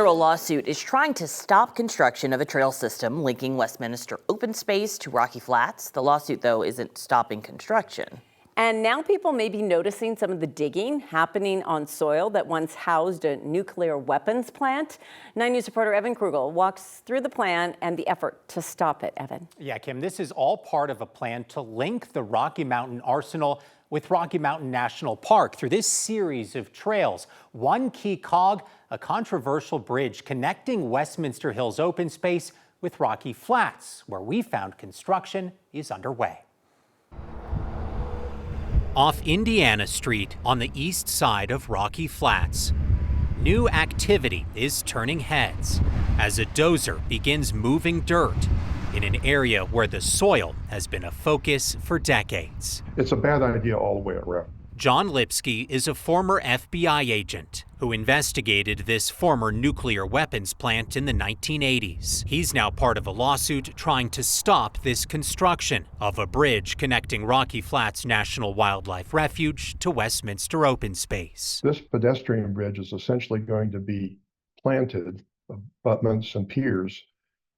Federal lawsuit is trying to stop construction of a trail system linking Westminster open space to Rocky Flats. The lawsuit, though, isn't stopping construction. And now people may be noticing some of the digging happening on soil that once housed a nuclear weapons plant. 9 News reporter Evan Krugel walks through the plan and the effort to stop it. Evan. Yeah, Kim, this is all part of a plan to link the Rocky Mountain Arsenal with Rocky Mountain National Park through this series of trails. One key cog, a controversial bridge connecting Westminster Hills open space with Rocky Flats, where we found construction is underway. Off Indiana Street on the east side of Rocky Flats, new activity is turning heads as a dozer begins moving dirt in an area where the soil has been a focus for decades. It's a bad idea all the way around. John Lipsky is a former FBI agent who investigated this former nuclear weapons plant in the 1980s. He's now part of a lawsuit trying to stop this construction of a bridge connecting Rocky Flats National Wildlife Refuge to Westminster open space. This pedestrian bridge is essentially going to be planted, abutments and piers,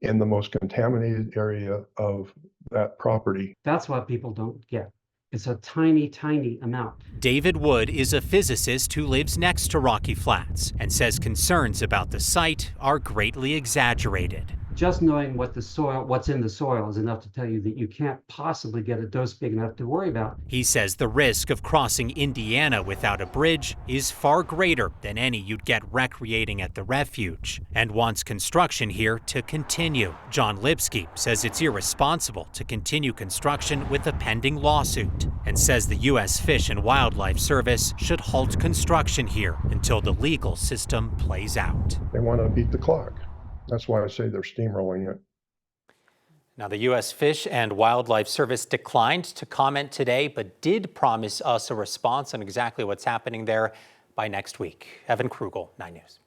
in the most contaminated area of that property. That's what people don't get. It's a tiny, tiny amount. David Wood is a physicist who lives next to Rocky Flats and says concerns about the site are greatly exaggerated. Just knowing what's in the soil is enough to tell you that you can't possibly get a dose big enough to worry about. He says the risk of crossing Indiana without a bridge is far greater than any you'd get recreating at the refuge and wants construction here to continue. John Lipsky says it's irresponsible to continue construction with a pending lawsuit and says the U.S. Fish and Wildlife Service should halt construction here until the legal system plays out. They want to beat the clock. That's why I say they're steamrolling it. Now, the U.S. Fish and Wildlife Service declined to comment today, but did promise us a response on exactly what's happening there by next week. Evan Krugel, 9 News.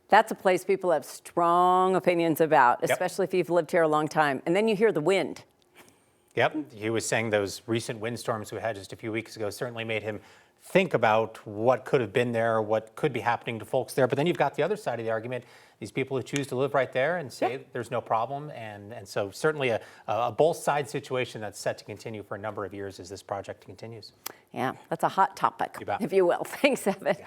That's a place people have strong opinions about, especially if you've lived here a long time. And then you hear the wind. Yep, he was saying those recent windstorms we had just a few weeks ago certainly made him think about what could have been there, what could be happening to folks there. But then you've got the other side of the argument, these people who choose to live right there and say there's no problem. And so certainly a both sides situation that's set to continue for a number of years as this project continues. Yeah, that's a hot topic, if you will. Thanks, Evan. Yeah.